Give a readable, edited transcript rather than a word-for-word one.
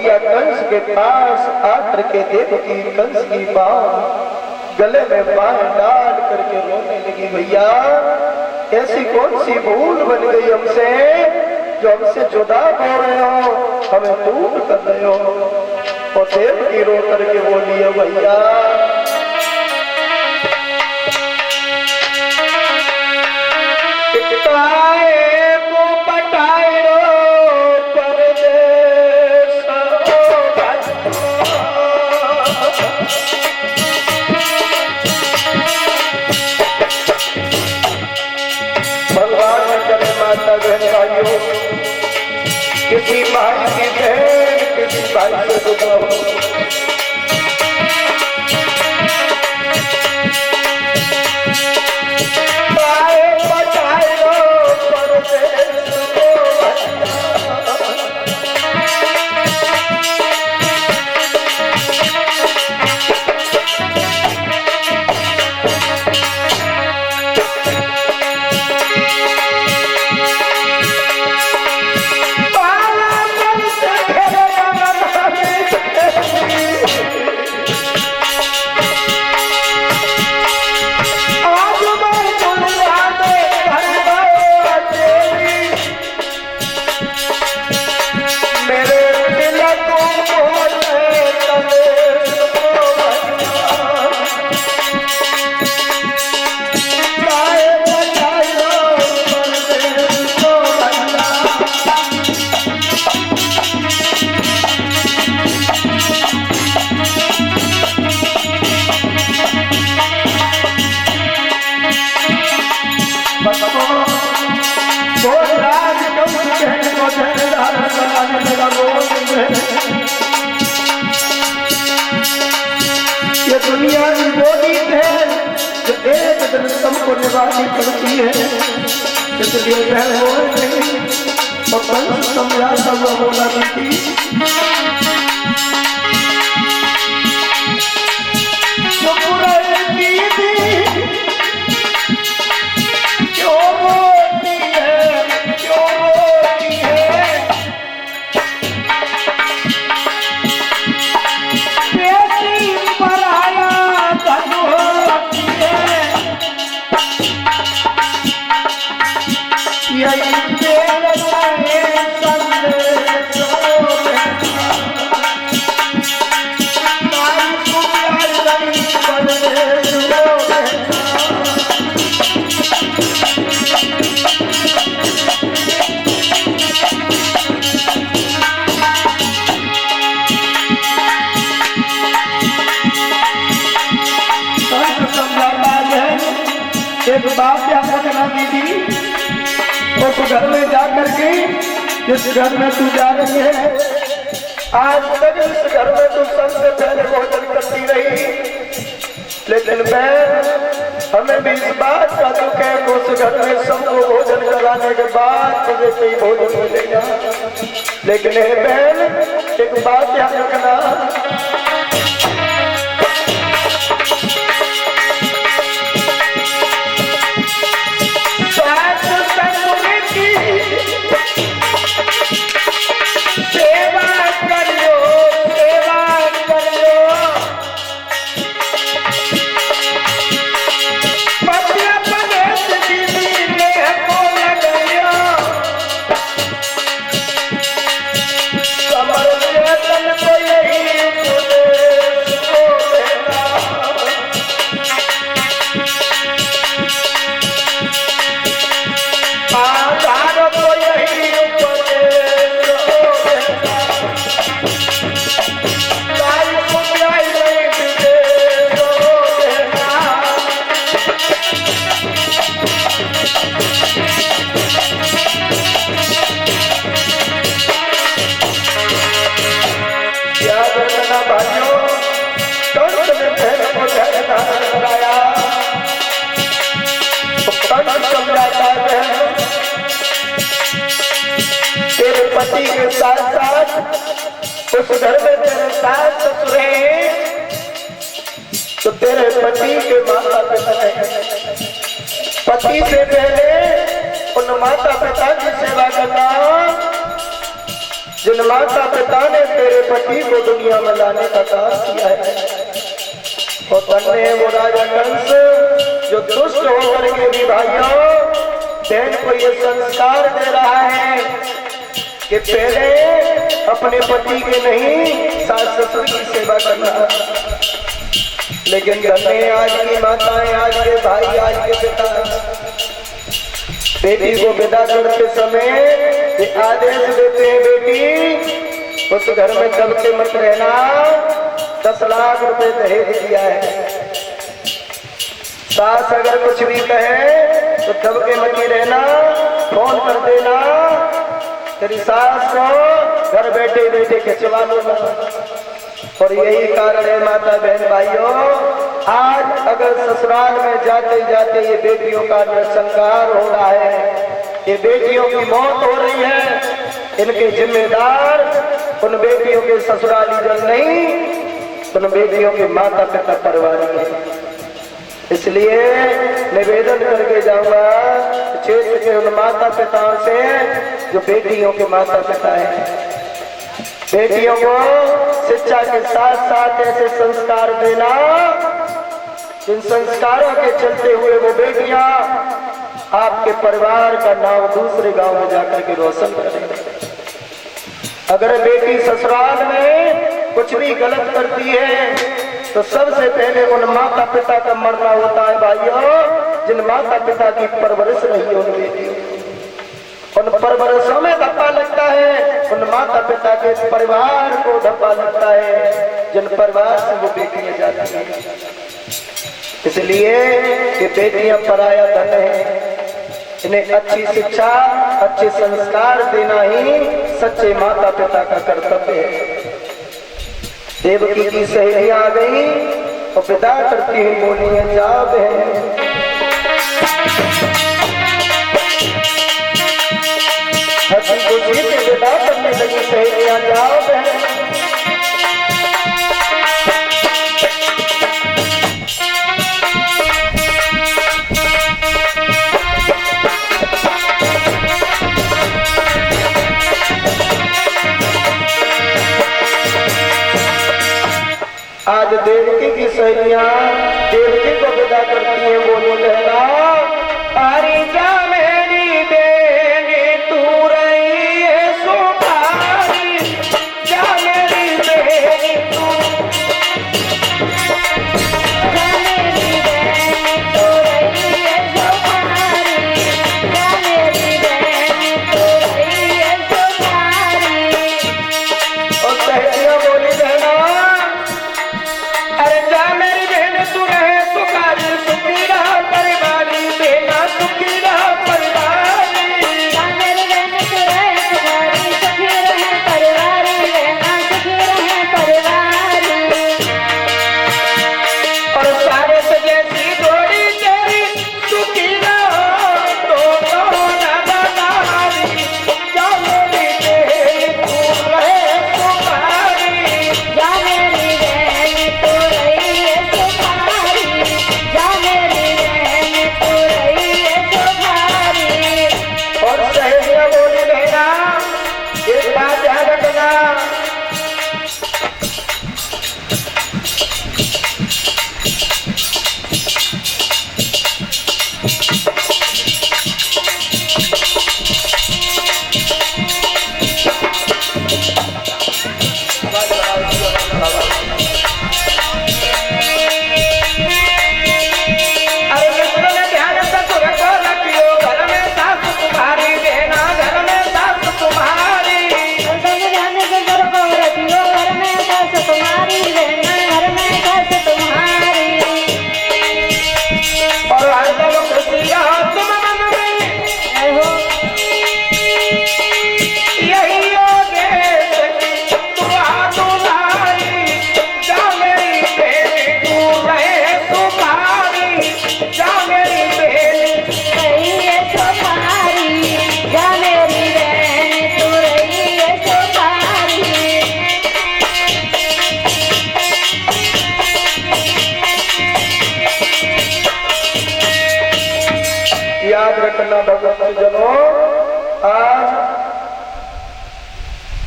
भैया कंस के पास आकर के देवकी कंस की बात गले में बाण डाल करके रोने लगी। भैया ऐसी कौन सी भूल बन गई हमसे जो हमसे जुदा हो रहे हो, हमें दूर कर रहे हो। और देवकी रो करके बोली है भैया किसी भाई की बहन किसी भाई से जुदा हो, ये दुनिया की बोली है जो एक दिन सबको निभानी पड़ती है, इसलिए बहन हो नहीं तो कल समझाता हुआ बोला दीदी एक बात याद रखना दीदी, उस घर में जाकर के जिस घर में तू जा रही है आज तक इस घर में तू सबसे पहले भोजन करती रही, लेकिन बहन हमें भी इस बात का दुख है कि उस घर में सबको भोजन कराने के बाद तुझे कोई भोजन मिलेगा। लेकिन बहन एक बात याद रखना, पति के साथ साथ उस घर में तेरे सास ससुर हैं तो तेरे पति के माता पिता हैं। पति से पहले उन माता पिता की सेवा करना, जिन माता पिता ने तेरे पति को दुनिया में लाने का काम किया है, और तन्ने है वो राजा कंस जो दुष्ट होकर के भी भाइयों बहन को ये संस्कार दे रहा है कि पहले अपने पति के नहीं सास ससुर की सेवा करना। लेकिन धन्य आज की माताएं, आज के भाई, आज के पिता बेटी को विदा करते समय ये आदेश देते हैं, बेटी उस घर में दबके मत रहना, 10 लाख रुपए दहेज दिया है। सास अगर कुछ भी कहे तो दबके मत रहना, फोन कर देना, तेरी सास को घर बैठे बैठे खिंचवा लो। और यही कारण है माता बहन भाइयों, आज अगर ससुराल में जाते जाते ये बेटियों का नरसंहार हो रहा है, ये बेटियों की मौत हो रही है, इनके जिम्मेदार उन बेटियों के ससुराली जन नहीं, उन बेटियों के माता पिता परिवार है। इसलिए निवेदन करके जाऊंगा क्षेत्र के उन माता पिताओं से जो बेटियों के माता पिता हैं, बेटियों को शिक्षा के साथ साथ ऐसे संस्कार देना जिन संस्कारों के चलते हुए वो बेटियां आपके परिवार का नाम दूसरे गांव में जाकर के रोशन करें। अगर बेटी ससुराल में कुछ भी गलत करती है तो सबसे पहले उन माता पिता का मरना होता है भाइयों, जिन माता पिता की परवरिश रही है उन बेटियों, उन परवरिशों में धब्बा लगता है, उन माता पिता के परिवार को धब्बा लगता है जिन परिवार से वो बेटियां जाती हैं। इसलिए ये बेटियां पराया धन है, इन्हें अच्छी शिक्षा, अच्छे संस्कार देना ही सच्चे माता पिता का कर्तव्य है। देवकी की सहेलियां आ गई और विदा करती हुई बोली है, जाओ बहन। हंसी खुशी से विदा करने लगी सहेलियां, जाओ बहन। आज देवकी की सहेलियां देवकी को विदा करती है, बोलो बहना, अरे जा मेरी बेनी तू रही है सुखारी, जा मेरी बेनी तू, जा मेरी बेनी तू रही है सुखारी, जा मेरी बेनी तू रही है सुखारी। और सहेलियां बोली बहना, अरे जा मेरी बहन तू रहे सुखारी, सुखी रहा परिवारी, बेना सुखी रहा परिवारी, जा मेरी बहन तू रहे सुखारी, सुखी रहे परिवारी, बेना सुखी रहे परिवारी। और सारे से जैसी जोड़ी तेरी सुखी रहो तो नारी, जा मेरी बहन तू रहे सुखारी, जा मेरी बहन तू रही है सुखारी, जा मेरी बहन तू रही है सुखारी। और सहेलियां बोली बहना, एक बात ध्यान रखना, अरे मित्रों ने ध्यान ससुर को रखियो, घर में सास तुम्हारी, बहना घर में सास तुम्हारी, ध्यान ससुर को रखियो, घर में सास तुम्हारी, बहना घर में सास तुम्हारी। और हरदम खुशियां तुम मन में हो, यही योगेश की दुआ तुम्हारी, जा मेरी बहन तू रहे सुखारी, जा मेरी बहन रही है सुखारी, जा मेरी बहन तू रही है सुखारी। याद रखना भगवान